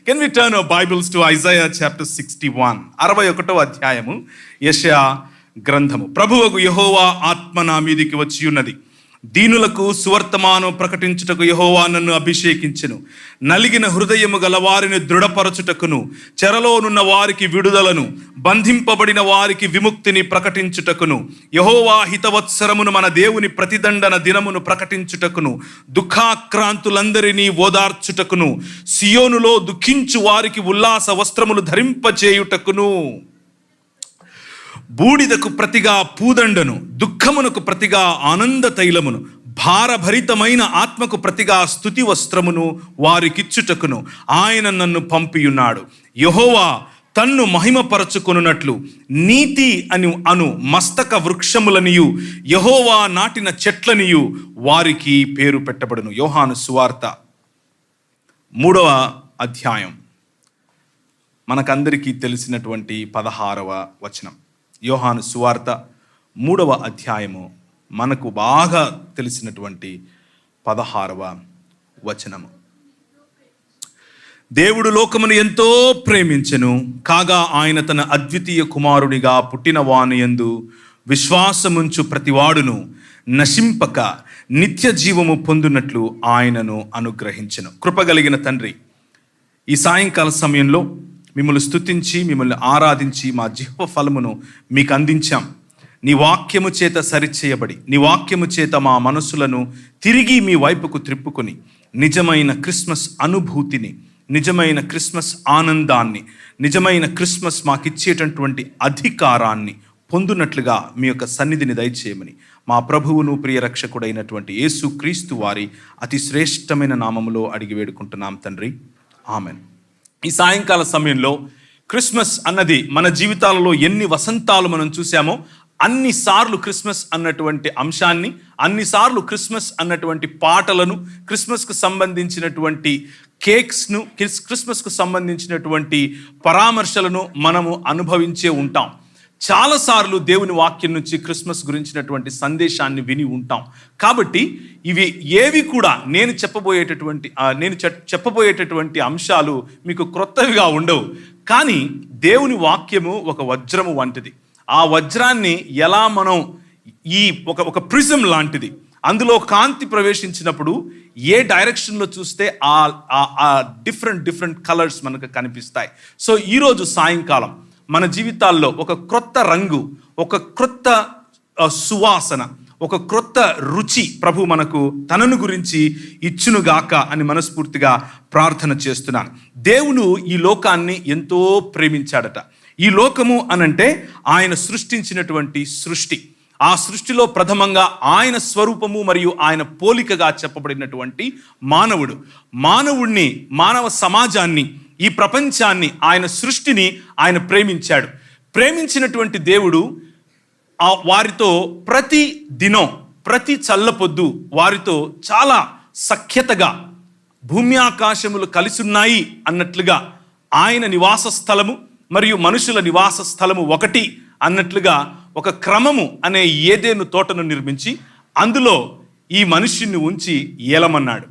Can we turn our Bibles to Isaiah chapter 61? 61వ అధ్యాయము యెషయా గ్రంథము. ప్రభువగు యెహోవా ఆత్మ నా మీదికి వచ్చి ఉన్నది, దీనులకు సువర్తమానం ప్రకటించుటకు యెహోవా నన్ను అభిషేకించెను. నలిగిన హృదయము గల వారిని దృఢపరచుటకును, చెరలోనున్న వారికి విడుదలను, బంధింపబడిన వారికి విముక్తిని ప్రకటించుటకును, యెహోవా హితవత్సరమును మన దేవుని ప్రతిదండన దినమును ప్రకటించుటకును, దుఃఖాక్రాంతులందరినీ ఓదార్చుటకును, సియోనులో దుఃఖించు వారికి ఉల్లాస వస్త్రములు ధరింపచేయుటకును, బూడిదకు ప్రతిగా పూదండను, దుఃఖమునకు ప్రతిగా ఆనంద తైలమును, భారభరితమైన ఆత్మకు ప్రతిగా స్తుతి వస్త్రమును వారికిచ్చుటకును ఆయన నన్ను పంపియున్నాడు. యెహోవా తన్ను మహిమపరచుకొనున్నట్లు నీతి అను మస్తక వృక్షములనియు యెహోవా నాటిన చెట్లనియు వారికి పేరు పెట్టబడును. యోహాను సువార్త 3వ అధ్యాయం, మనకందరికీ తెలిసినటువంటి 16వ వచనం. యోహాను సువార్త 3వ అధ్యాయము, మనకు బాగా తెలిసినటువంటి 16వ వచనము. దేవుడు లోకమును ఎంతో ప్రేమించెను, కాగా ఆయన తన అద్వితీయ కుమారునిగా పుట్టిన వాని యందు విశ్వాసముంచు ప్రతివాడును నశింపక నిత్య జీవము పొందునట్లు ఆయనను అనుగ్రహించెను. కృపగలిగిన తండ్రి, ఈ సాయంకాల సమయంలో మిమ్మల్ని స్తుతించి మిమ్మల్ని ఆరాధించి మా జిహ్వ ఫలమును మీకు అందించాం. నీ వాక్యము చేత సరిచేయబడి, నీ వాక్యము చేత మా మనసులను తిరిగి మీ వైపుకు త్రిప్పుకొని నిజమైన క్రిస్మస్ అనుభూతిని, నిజమైన క్రిస్మస్ ఆనందాన్ని, నిజమైన క్రిస్మస్ మాకిచ్చేటటువంటి అధికారాన్ని పొందునట్లుగా మీ యొక్క సన్నిధిని దయచేయమని మా ప్రభువును ప్రియ రక్షకుడైనటువంటి యేసు క్రీస్తు వారి అతి శ్రేష్టమైన నామములో అడిగి వేడుకుంటున్నాం తండ్రి, ఆమెన్. ఈ సాయంకాల సమయంలో క్రిస్మస్ అన్నది మన జీవితాలలో ఎన్ని వసంతాలు మనం చూసామో అన్నిసార్లు క్రిస్మస్ అన్నటువంటి అంశాన్ని, అన్నిసార్లు క్రిస్మస్ అన్నటువంటి పాటలను, క్రిస్మస్కు సంబంధించినటువంటి కేక్స్ను, క్రిస్మస్కు సంబంధించినటువంటి పరామర్శలను మనము అనుభవించే ఉంటాం. చాలాసార్లు దేవుని వాక్యం నుంచి క్రిస్మస్ గురించినటువంటి సందేశాన్ని విని ఉంటాం. కాబట్టి ఇవి ఏవి కూడా నేను చెప్పబోయేటటువంటి అంశాలు మీకు క్రొత్తవిగా ఉండవు. కానీ దేవుని వాక్యము ఒక వజ్రము వంటిది. ఆ వజ్రాన్ని ఎలా మనం ఒక ప్రిజం లాంటిది, అందులో కాంతి ప్రవేశించినప్పుడు ఏ డైరెక్షన్లో చూస్తే ఆ డిఫరెంట్ కలర్స్ మనకు కనిపిస్తాయి. సో ఈరోజు సాయంకాలం మన జీవితాల్లో ఒక క్రొత్త రంగు, ఒక క్రొత్త సువాసన, ఒక క్రొత్త రుచి ప్రభు మనకు తనను గురించి ఇచ్చునుగాక అని మనస్ఫూర్తిగా ప్రార్థన చేస్తున్నాను. దేవుడు ఈ లోకాన్ని ఎంతో ప్రేమించాడట. ఈ లోకము అనంటే ఆయన సృష్టించినటువంటి సృష్టి. ఆ సృష్టిలో ప్రథమంగా ఆయన స్వరూపము మరియు ఆయన పోలికగా చెప్పబడినటువంటి మానవుడిని, మానవ సమాజాన్ని, ఈ ప్రపంచాన్ని, ఆయన సృష్టిని ఆయన ప్రేమించాడు. ప్రేమించినటువంటి దేవుడు వారితో ప్రతి దినం, ప్రతి చల్లపొద్దు వారితో చాలా సఖ్యతగా, భూమి ఆకాశములు కలిసి ఉన్నాయి అన్నట్లుగా, ఆయన నివాస స్థలము మరియు మనుషుల నివాస స్థలము ఒకటి అన్నట్లుగా ఒక క్రమము అనే ఏదెను తోటను నిర్మించి అందులో ఈ మనుష్యుని ఉంచి ఏలమన్నాడు.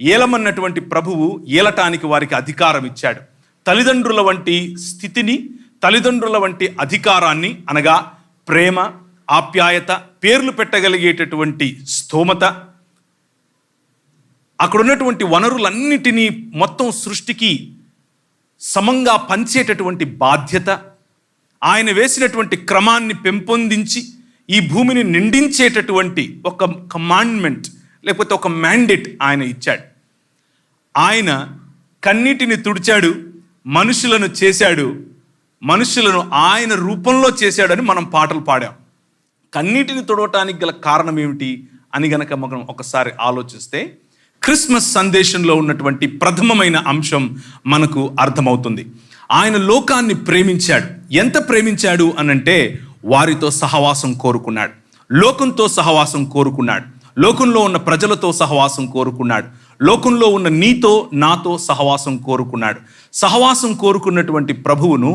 ఏలమన్నటువంటి ప్రభువు ఏలటానికి వారికి అధికారం ఇచ్చాడు. తల్లిదండ్రుల వంటి స్థితిని, తల్లిదండ్రుల వంటి అధికారాన్ని, అనగా ప్రేమ, ఆప్యాయత, పేర్లు పెట్టగలిగేటటువంటి స్తోమత, అక్కడున్నటువంటి వనరులన్నిటినీ మొత్తం సృష్టికి సమంగా పంచేటటువంటి బాధ్యత, ఆయన వేసినటువంటి క్రమాన్ని పెంపొందించి ఈ భూమిని నిండించేటటువంటి ఒక కమాండ్మెంట్ లేకపోతే ఒక మ్యాండేట్ ఆయన ఇచ్చాడు. ఆయన కన్నీటిని తుడిచాడు, మనుషులను చేశాడు, మనుషులను ఆయన రూపంలో చేశాడని మనం పాటలు పాడాం. కన్నీటిని తుడవటానికి గల కారణం ఏమిటి అని గనక మనం ఒకసారి ఆలోచిస్తే క్రిస్మస్ సందేశంలో ఉన్నటువంటి ప్రథమమైన అంశం మనకు అర్థమవుతుంది. ఆయన లోకాన్ని ప్రేమించాడు. ఎంత ప్రేమించాడు అనంటే వారితో సహవాసం కోరుకున్నాడు, లోకంతో సహవాసం కోరుకున్నాడు, లోకంలో ఉన్న ప్రజలతో సహవాసం కోరుకున్నాడు, లోకంలో ఉన్న నీతో నాతో సహవాసం కోరుకున్నాడు. సహవాసం కోరుకున్నటువంటి ప్రభువును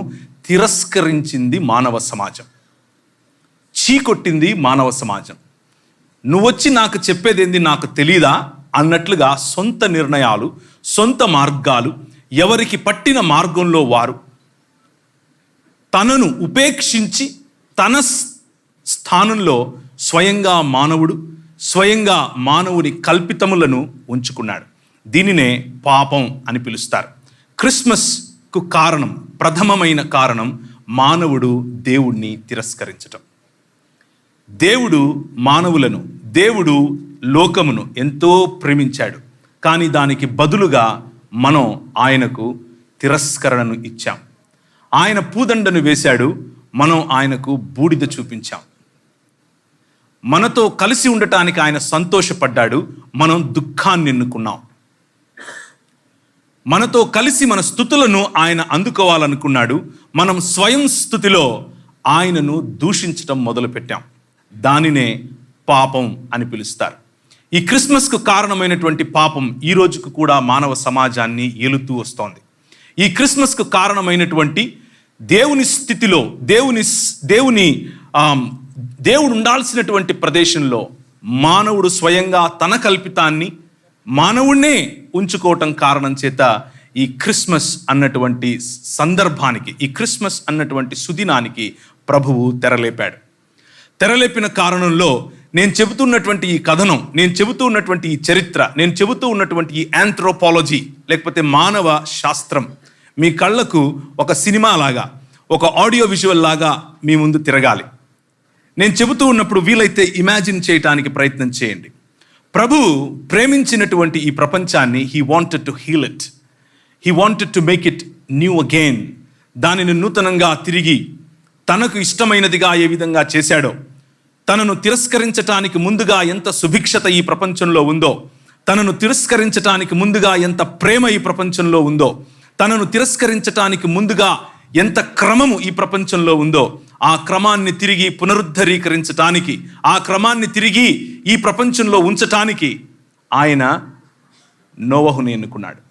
తిరస్కరించింది మానవ సమాజం, చీకొట్టింది మానవ సమాజం. నువ్వొచ్చి నాకు చెప్పేదేంది, నాకు తెలీదా అన్నట్లుగా సొంత నిర్ణయాలు, సొంత మార్గాలు, ఎవరికి పట్టిన మార్గంలో వారు తనను ఉపేక్షించి తన స్థానంలో స్వయంగా మానవుని కల్పితములను ఉంచుకున్నాడు. దీనినే పాపం అని పిలుస్తారు. క్రిస్మస్కు కారణం, ప్రథమమైన కారణం మానవుడు దేవుణ్ణి తిరస్కరించటం. దేవుడు లోకమును ఎంతో ప్రేమించాడు, కానీ దానికి బదులుగా మనం ఆయనకు తిరస్కరణను ఇచ్చాం. ఆయన పూదండను వేశాడు, మనం ఆయనకు బూడిద చూపించాం. మనతో కలిసి ఉండటానికి ఆయన సంతోషపడ్డాడు, మనం దుఃఖాన్ని ఎన్నుకున్నాం. మనతో కలిసి మన స్తుతులను ఆయన అందుకోవాలనుకున్నాడు, మనం స్వయం స్తుతిలో ఆయనను దూషించటం మొదలుపెట్టాం. దానినే పాపం అని పిలుస్తారు. ఈ క్రిస్మస్కు కారణమైనటువంటి పాపం ఈ రోజుకు కూడా మానవ సమాజాన్ని ఏలుతూ వస్తోంది. ఈ క్రిస్మస్కు కారణమైనటువంటి దేవుని స్థితిలో దేవుడు ఉండాల్సినటువంటి ప్రదేశంలో మానవుడు స్వయంగా తన కల్పితాన్ని మానవుణ్ణే ఉంచుకోవటం కారణం చేత ఈ క్రిస్మస్ అన్నటువంటి సందర్భానికి, ఈ క్రిస్మస్ అన్నటువంటి సుదినానికి ప్రభువు తెరలేపిన కారణంలో నేను చెబుతున్నటువంటి ఈ కథనం, నేను చెబుతూ ఉన్నటువంటి ఈ చరిత్ర, నేను చెబుతూ ఉన్నటువంటి ఈ ఆంథ్రోపాలజీ లేకపోతే మానవ శాస్త్రం మీ కళ్ళకు ఒక సినిమా లాగా, ఒక ఆడియో విజువల్ లాగా మీ ముందు తిరగాలి. నేను చెబుతూ ఉన్నప్పుడు వీలైతే ఇమాజిన్ చేయటానికి ప్రయత్నం చేయండి. ప్రభు ప్రేమించినటువంటి ఈ ప్రపంచాన్ని he wanted to heal it, he wanted to make it new again. దానిని నూతనంగా తిరిగి తనకు ఇష్టమైనదిగా ఏ విధంగా చేశాడో, తనను తిరస్కరించటానికి ముందుగా ఎంత సుభిక్షత ఈ ప్రపంచంలో ఉందో, తనను తిరస్కరించటానికి ముందుగా ఎంత ప్రేమ ఈ ప్రపంచంలో ఉందో, తనను తిరస్కరించటానికి ముందుగా ఎంత క్రమము ఈ ప్రపంచంలో ఉందో, ఆ క్రమాన్ని తిరిగి పునరుద్ధరీకరించటానికి, ఆ క్రమాన్ని తిరిగి ఈ ప్రపంచంలో ఉంచటానికి ఆయన నోవహును ఎన్నుకున్నాడు.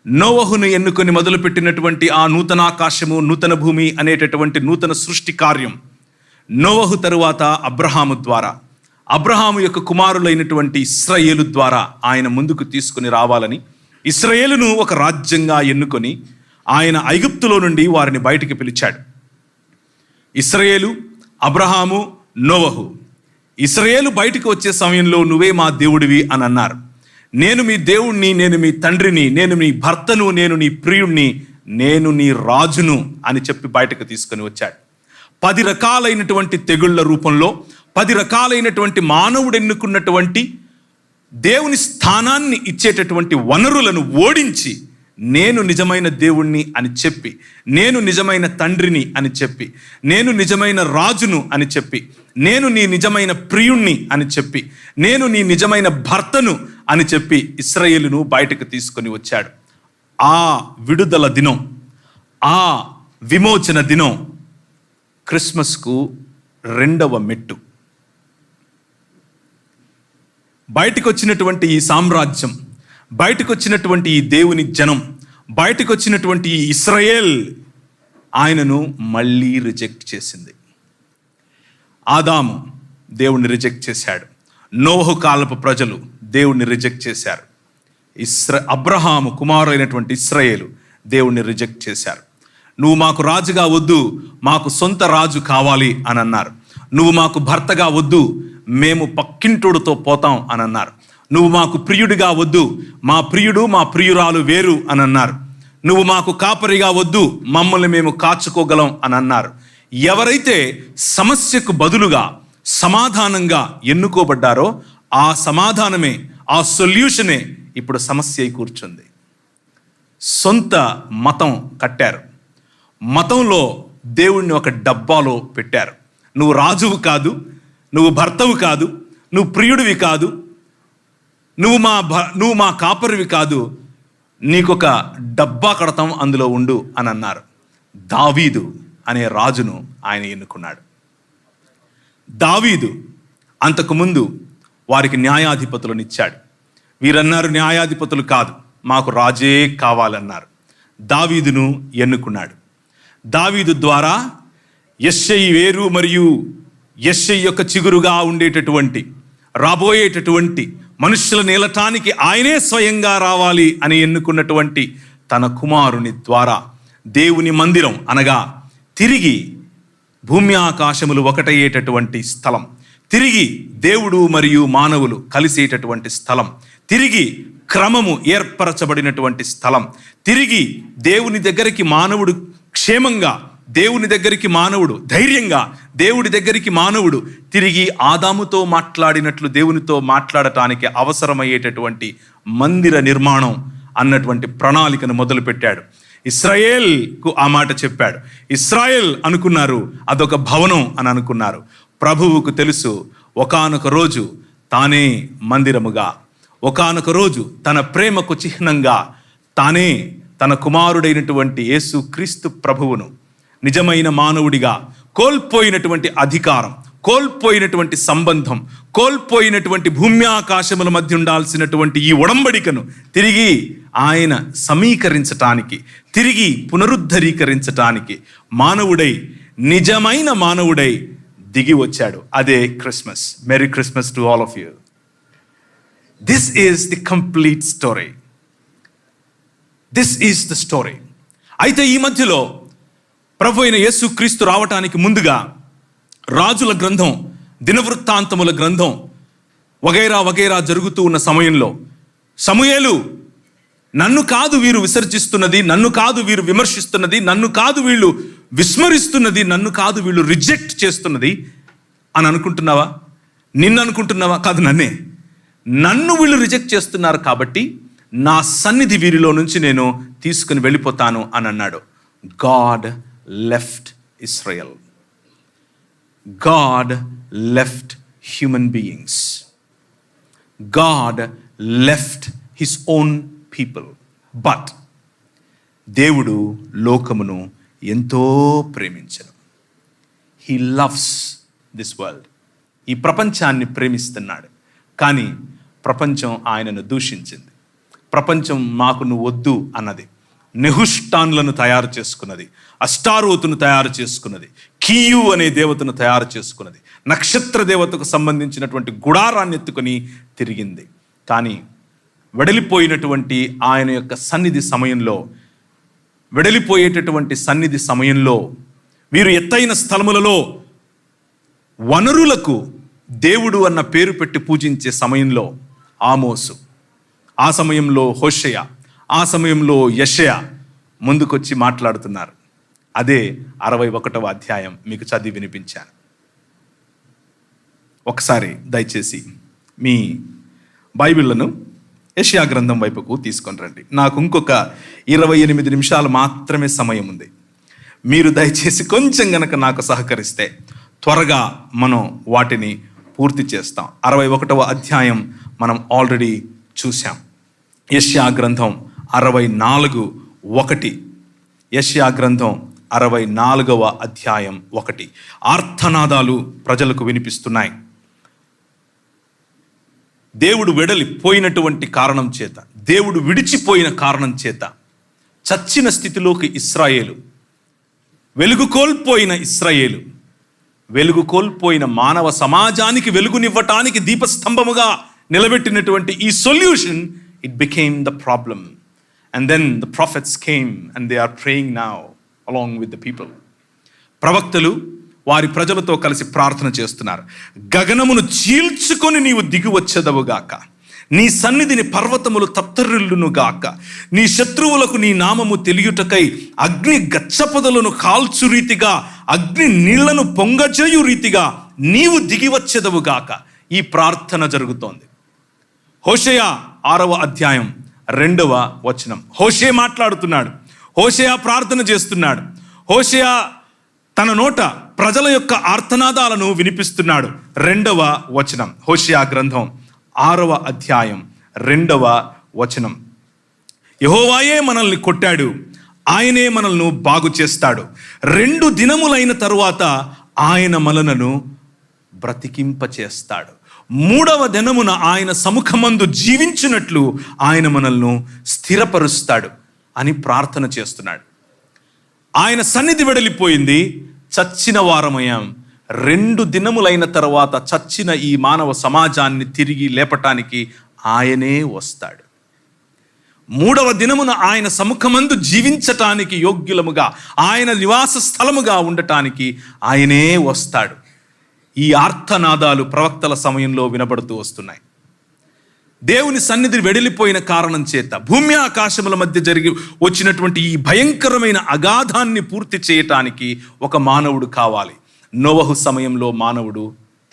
నోవహును ఎన్నుకొని మొదలుపెట్టినటువంటి ఆ నూతనాకాశము, నూతన భూమి అనేటటువంటి నూతన సృష్టి కార్యం నోవహు తరువాత అబ్రహాము యొక్క కుమారులైనటువంటి ఇశ్రాయేలు ద్వారా ఆయన ముందుకు తీసుకుని రావాలని ఇశ్రాయేలును ఒక రాజ్యంగా ఎన్నుకొని ఆయన ఐగుప్తులో నుండి వారిని బయటికి పిలిచాడు. ఇశ్రాయేలు, అబ్రహాము, నోవహు. ఇశ్రాయేలు బయటికి వచ్చే సమయంలో నువ్వే మా దేవుడివి అని అన్నారు. నేను మీ దేవుణ్ణి, నేను మీ తండ్రిని, నేను నీ భర్తను, నేను నీ ప్రియుణ్ణి, నేను నీ రాజును అని చెప్పి బయటకు తీసుకొని వచ్చాడు. 10 రకాలైనటువంటి తెగుళ్ల రూపంలో 10 రకాలైనటువంటి మానవుడు ఎన్నుకున్నటువంటి దేవుని స్థానాన్ని ఇచ్చేటటువంటి వనరులను ఓడించి నేను నిజమైన దేవుణ్ణి అని చెప్పి, నేను నిజమైన తండ్రిని అని చెప్పి, నేను నిజమైన రాజును అని చెప్పి, నేను నీ నిజమైన ప్రియుణ్ణి అని చెప్పి, నేను నీ నిజమైన భర్తను అని చెప్పి ఇశ్రాయేలును బయటకు తీసుకొని వచ్చాడు. ఆ విడుదల దినం, ఆ విమోచన దినం క్రిస్మస్కు 2వ మెట్టు. బయటకు వచ్చినటువంటి ఈ సామ్రాజ్యం, బయటకు వచ్చినటువంటి ఈ దేవుని జనం, బయటకు వచ్చినటువంటి ఈ ఇశ్రాయేల్ ఆయనను మళ్ళీ రిజెక్ట్ చేసింది. ఆదాము దేవుణ్ణి రిజెక్ట్ చేశాడు. నోవహు కాలపు ప్రజలు దేవుణ్ణి రిజెక్ట్ చేశారు. అబ్రహాము కుమారులైనటువంటి ఇశ్రాయేలు దేవుణ్ణి రిజెక్ట్ చేశారు. నువ్వు మాకు రాజుగా వద్దు, మాకు సొంత రాజు కావాలి అని అన్నారు. నువ్వు మాకు భర్తగా వద్దు, మేము పక్కింటోడుతో పోతాం అని అన్నారు. నువ్వు మాకు ప్రియుడిగా వద్దు, మా ప్రియుడు మా ప్రియురాలు వేరు అని అన్నారు. నువ్వు మాకు కాపరిగా వద్దు, మమ్మల్ని మేము కాచుకోగలం అని అన్నారు. ఎవరైతే సమస్యకు బదులుగా సమాధానంగా ఎన్నుకోబడ్డారో ఆ సమాధానమే, ఆ సొల్యూషనే ఇప్పుడు సమస్య అయి కూర్చుంది. సొంత మతం కట్టారు, మతంలో దేవుణ్ణి ఒక డబ్బాలో పెట్టారు. నువ్వు రాజువు కాదు, నువ్వు భర్తవు కాదు, నువ్వు ప్రియుడివి కాదు, నువ్వు మా కాపరివి కాదు, నీకొక డబ్బా కడతాం, అందులో ఉండు అని అన్నారు. దావీదు అనే రాజును ఆయన ఎన్నుకున్నాడు. దావీదు అంతకుముందు వారికి న్యాయాధిపతులను ఇచ్చాడు. వీరన్నారు న్యాయాధిపతులు కాదు, మాకు రాజే కావాలన్నారు. దావీదును ఎన్నుకున్నాడు. దావీదు ద్వారా యెష్షయి వేరు మరియు యెష్షయి యొక్క చిగురుగా ఉండేటటువంటి రాబోయేటటువంటి మనుషుల నేలటానికి ఆయనే స్వయంగా రావాలి అని ఎన్నుకున్నటువంటి తన కుమారుని ద్వారా దేవుని మందిరం అనగా తిరిగి భూమి ఆకాశములు ఒకటయ్యేటటువంటి స్థలం, తిరిగి దేవుడు మరియు మానవులు కలిసేటటువంటి స్థలం, తిరిగి క్రమము ఏర్పరచబడినటువంటి స్థలం, తిరిగి దేవుని దగ్గరికి మానవుడు క్షేమంగా, దేవుని దగ్గరికి మానవుడు ధైర్యంగా, దేవుడి దగ్గరికి మానవుడు తిరిగి ఆదాముతో మాట్లాడినట్లు దేవునితో మాట్లాడటానికి అవసరమయ్యేటటువంటి మందిర నిర్మాణం అన్నటువంటి ప్రణాళికను మొదలుపెట్టాడు. ఇశ్రాయేల్కు ఆ మాట చెప్పాడు. ఇశ్రాయేల్ అనుకున్నారు అదొక భవనం అని అనుకున్నారు. ప్రభువుకు తెలుసు ఒకానొక రోజు తానే మందిరముగా, ఒకానొక రోజు తన ప్రేమకు చిహ్నంగా తానే తన కుమారుడైనటువంటి యేసు క్రీస్తు ప్రభువును నిజమైన మానవుడిగా కోల్పోయినటువంటి అధికారం, కోల్పోయినటువంటి సంబంధం, కోల్పోయినటువంటి భూమి ఆకాశముల మధ్య ఉండాల్సినటువంటి ఈ ఒడంబడికను తిరిగి ఆయన సమీకరించటానికి, తిరిగి పునరుద్ధరీకరించటానికి మానవుడై, నిజమైన మానవుడై దిగి వచ్చాడు. అదే Christmas. Merry Christmas to all of you. This is the complete story. This is the story. అయితే ఈ మధ్యలో ప్రభు అయిన యేసు క్రీస్తు రావటానికి ముందుగా రాజుల గ్రంథం, దినవృత్తాంతముల గ్రంథం వగైరా వగైరా జరుగుతూ ఉన్న సమయంలో సమూయేలు, నన్ను కాదు వీరు విసర్జిస్తున్నది, నన్ను కాదు వీరు విమర్శిస్తున్నది, నన్ను కాదు వీళ్ళు విస్మరిస్తున్నది, నన్ను కాదు వీళ్ళు రిజెక్ట్ చేస్తున్నది అని అనుకుంటున్నావా? నిన్ను అనుకుంటున్నావా? కాదు, నన్ను వీళ్ళు రిజెక్ట్ చేస్తున్నారు కాబట్టి నా సన్నిధి వీరిలో నుంచి నేను తీసుకుని వెళ్ళిపోతాను అని అన్నాడు. God left Israel. God left human beings. God left his own people. But దేవుడు లోకమును ఎంతో ప్రేమించెను. He loves this world. ఈ ప్రపంచాన్ని ప్రేమిస్తున్నాడు. కానీ ప్రపంచం ఆయనను దూషించింది. ప్రపంచం మాకు నువ్వు వద్దు అన్నది. నెహుష్టాన్లను తయారు చేసుకున్నది, అష్టారోతును తయారు చేసుకున్నది, కీయు అనే దేవతను తయారు చేసుకున్నది, నక్షత్ర దేవతకు సంబంధించినటువంటి గుడారాన్ని ఎత్తుకొని తిరిగింది. కానీ వెడలిపోయినటువంటి ఆయన యొక్క సన్నిధి సమయంలో, వెడలిపోయేటటువంటి సన్నిధి సమయంలో వీరు ఎత్తైన స్థలములలో వనరులకు దేవుడు అన్న పేరు పెట్టి పూజించే సమయంలో ఆమోసు, ఆ సమయంలో హోషేయ, ఆ సమయంలో యెషయా ముందుకొచ్చి మాట్లాడుతున్నారు. అదే 61వ అధ్యాయం మీకు చదివి వినిపించాను. ఒకసారి దయచేసి మీ బైబిళ్లను యెషయా గ్రంథం వైపుకు తీసుకొని రండి. నాకు ఇంకొక 28 నిమిషాలు మాత్రమే సమయం ఉంది. మీరు దయచేసి కొంచెం గనక నాకు సహకరిస్తే త్వరగా మనం వాటిని పూర్తి చేస్తాం. 61వ అధ్యాయం మనం ఆల్రెడీ చూసాం. యెషయా గ్రంథం 64:1. యెషయా గ్రంథం 64వ అధ్యాయం 1. ఆర్తనాదాలు ప్రజలకు వినిపిస్తున్నాయి. దేవుడు వెడలిపోయినటువంటి కారణం చేత, దేవుడు విడిచిపోయిన కారణం చేత చచ్చిన స్థితిలోకి ఇశ్రాయేలు, వెలుగు కోల్పోయిన ఇశ్రాయేలు, వెలుగు కోల్పోయిన మానవ సమాజానికి వెలుగునివ్వటానికి దీపస్తంభముగా నిలబెట్టినటువంటి ఈ solution, it became the problem. And then the prophets came and they are praying now along with the people. ప్రవక్తలు వారి ప్రజలతో కలిసి ప్రార్థన చేస్తున్నారు. గగనమును చీల్చుకొని నీవు దిగి వచ్చేదవుగాక, నీ సన్నిధిని పర్వతములు తత్తరిల్లునుగాక, నీ శత్రువులకు నీ నామము తెలియుటకై అగ్ని గచ్చపొదలను కాల్చు రీతిగా, అగ్ని నీళ్లను పొంగజేయు రీతిగా నీవు దిగి వచ్చేదవుగాక. ఈ ప్రార్థన జరుగుతోంది. హోషేయ 6వ అధ్యాయం 2వ వచనం. హోషే మాట్లాడుతున్నాడు, హోషేయ ప్రార్థన చేస్తున్నాడు, హోషేయ తన నోట ప్రజల యొక్క ఆర్తనాదాలను వినిపిస్తున్నాడు. 2వ వచనం, హోషేయ గ్రంథం 6వ అధ్యాయం 2వ వచనం. యెహోవాయే మనల్ని కొట్టాడు, ఆయనే మనల్ని బాగు చేస్తాడు. 2 దినములైన తరువాత ఆయన మనలను బ్రతికింపచేస్తాడు. 3వ దినమున ఆయన సముఖమందు జీవించినట్లు ఆయన మనల్ని స్థిరపరుస్తాడు అని ప్రార్థన చేస్తున్నాడు. ఆయన సన్నిధి వెడలిపోయింది, చచ్చిన వారమయ్యాం. 2 దినములైన తర్వాత చచ్చిన ఈ మానవ సమాజాన్ని తిరిగి లేపటానికి ఆయనే వస్తాడు. మూడవ దినమున ఆయన సముఖమందు జీవించటానికి యోగ్యులముగా, ఆయన నివాస స్థలముగా ఉండటానికి ఆయనే వస్తాడు. ఈ ఆర్తనాదాలు ప్రవక్తల సమయంలో వినబడుతూ వస్తున్నాయి. దేవుని సన్నిధి వెడలిపోయిన కారణం చేత భూమి ఆకాశముల మధ్య జరిగి వచ్చినటువంటి ఈ భయంకరమైన అగాధాన్ని పూర్తి చేయటానికి ఒక మానవుడు కావాలి. నోవహు సమయంలో మానవుడు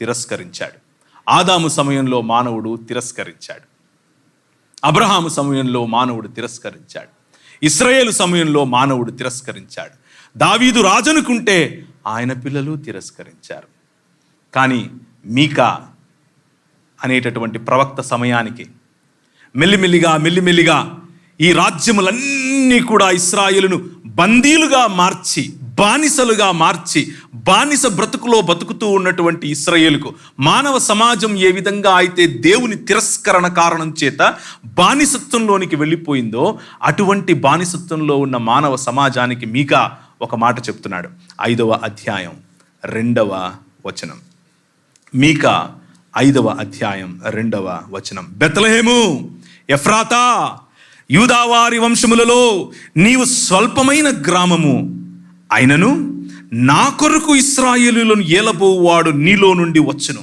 తిరస్కరించాడు. ఆదాము సమయంలో మానవుడు తిరస్కరించాడు. అబ్రహాము సమయంలో మానవుడు తిరస్కరించాడు. ఇశ్రాయేలు సమయంలో మానవుడు తిరస్కరించాడు. దావీదు రాజనుకుంటే ఆయన పిల్లలు తిరస్కరించారు. కానీ మీకా అనేటటువంటి ప్రవక్త సమయానికి మెల్లిమెల్లిగా ఈ రాజ్యములన్నీ కూడా ఇశ్రాయేలును బందీలుగా మార్చి, బానిసలుగా మార్చి, బానిస బ్రతుకులో బతుకుతూ ఉన్నటువంటి ఇశ్రాయేలుకు మానవ సమాజం ఏ విధంగా అయితే దేవుని తిరస్కరణ కారణం చేత బానిసత్వంలోనికి వెళ్ళిపోయిందో, అటువంటి బానిసత్వంలో ఉన్న మానవ సమాజానికి మీకా ఒక మాట చెప్తున్నాడు. 5వ అధ్యాయం 2వ వచనం. మీకా 5వ అధ్యాయం 2వ వచనం. బెత్లెహేము ఎఫ్రాతా, యూదావారి వంశములలో నీవు స్వల్పమైన గ్రామము అయినను నా కొరకు ఇశ్రాయేలులను ఏలబోవాడు నీలో నుండి వచ్చును.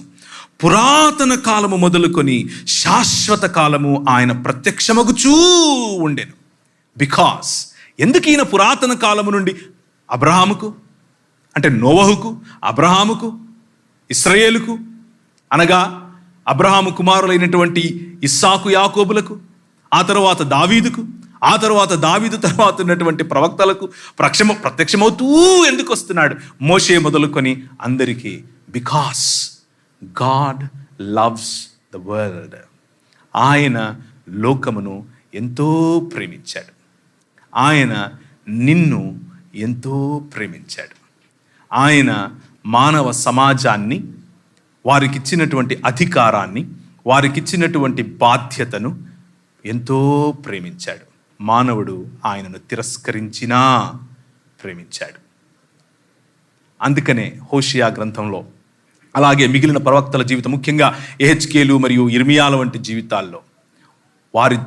పురాతన కాలము మొదలుకొని శాశ్వత కాలము ఆయన ప్రత్యక్షమగుచూ ఉండెను. బికాస్ ఎందుకు ఈయన పురాతన కాలము నుండి అబ్రహాముకు, అంటే నోవహుకు, అబ్రహాముకు, ఇశ్రాయేలుకు, అనగా అబ్రహాము కుమారులైనటువంటి ఇస్సాకు, యాకోబులకు, ఆ తర్వాత దావీదుకు, ఆ తర్వాత దావీదు తర్వాత ఉన్నటువంటి ప్రవక్తలకు ప్రత్యక్షమవుతూ ఎందుకు వస్తున్నాడు? మోషే మొదలుకొని అందరికీ. Because God loves the world. ఆయన లోకమును ఎంతో ప్రేమించాడు. ఆయన నిన్ను ఎంతో ప్రేమించాడు. ఆయన మానవ సమాజాన్ని, వారికిచ్చినటువంటి అధికారాన్ని, వారికిచ్చినటువంటి బాధ్యతను ఎంతో ప్రేమించాడు. మానవుడు ఆయనను తిరస్కరించినా ప్రేమించాడు. అందుకనే హోషియా గ్రంథంలో, అలాగే మిగిలిన ప్రవక్తల జీవితం, ముఖ్యంగా యెహెజ్కేలు మరియు ఇర్మియాల వంటి జీవితాల్లో వారి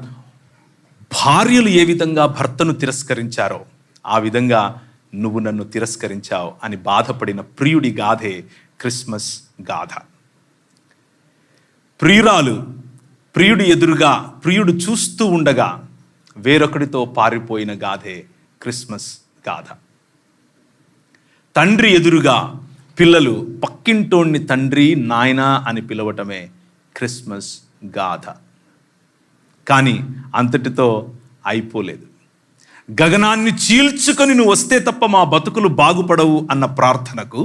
భార్యలు ఏ విధంగా భర్తను తిరస్కరించారో ఆ విధంగా నువ్వు నన్ను తిరస్కరించావు అని బాధపడిన ప్రియుడి గాథే క్రిస్మస్ గాథ. ప్రియుడు ఎదురుగా, ప్రియుడు చూస్తూ ఉండగా వేరొకడితో పారిపోయిన గాథే క్రిస్మస్ గాథ. తండ్రి ఎదురుగా పిల్లలు పక్కింటోణ్ణి తండ్రి, నాయనా అని పిలవటమే క్రిస్మస్ గాథ. కానీ అంతటితో అయిపోలేదు. గగనాన్ని చీల్చుకొని నువ్వు వస్తే తప్ప మా బతుకులు బాగుపడవు అన్న ప్రార్థనకు,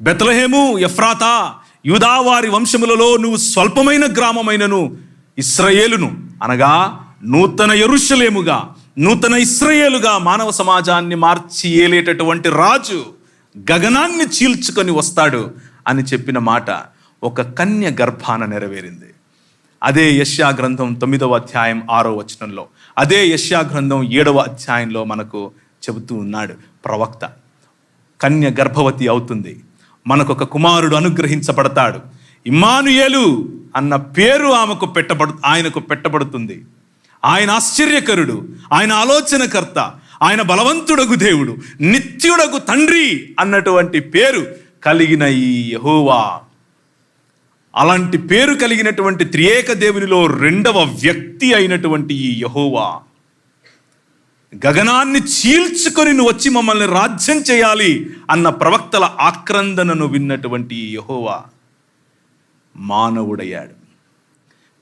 బెత్లెహేము ఎఫ్రాతా, యూదావారి వంశములలో నువ్వు స్వల్పమైన గ్రామమైనను ఇశ్రాయేలును, అనగా నూతన యెరూషలేముగా, నూతన ఇశ్రాయేలుగా మానవ సమాజాన్ని మార్చి ఏలేటటువంటి రాజు గగనాన్ని చీల్చుకొని వస్తాడు అని చెప్పిన మాట ఒక కన్య గర్భాన నెరవేరింది. అదే యెషయా గ్రంథం 9వ అధ్యాయం 6వ వచనంలో, అదే యెషయా గ్రంథం 7వ అధ్యాయంలో మనకు చెబుతూ ఉన్నాడు ప్రవక్త. కన్య గర్భవతి అవుతుంది, మనకొక కుమారుడు అనుగ్రహించబడతాడు, ఇమ్మానుయేలు అన్న పేరు ఆయనకు పెట్టబడుతుంది. ఆయన ఆశ్చర్యకరుడు, ఆయన ఆలోచనకర్త, ఆయన బలవంతుడగు దేవుడు, నిత్యుడగు తండ్రి అన్నటువంటి పేరు కలిగిన ఈ యెహోవా, అలాంటి పేరు కలిగినటువంటి త్రియేక దేవునిలో 2వ వ్యక్తి అయినటువంటి ఈ యెహోవా గగనాన్ని చీల్చుకొని నువ్వు వచ్చి మమ్మల్ని రాజ్యం చేయాలి అన్న ప్రవక్తల ఆక్రందనను విన్నటువంటి యెహోవా మానవుడయ్యాడు.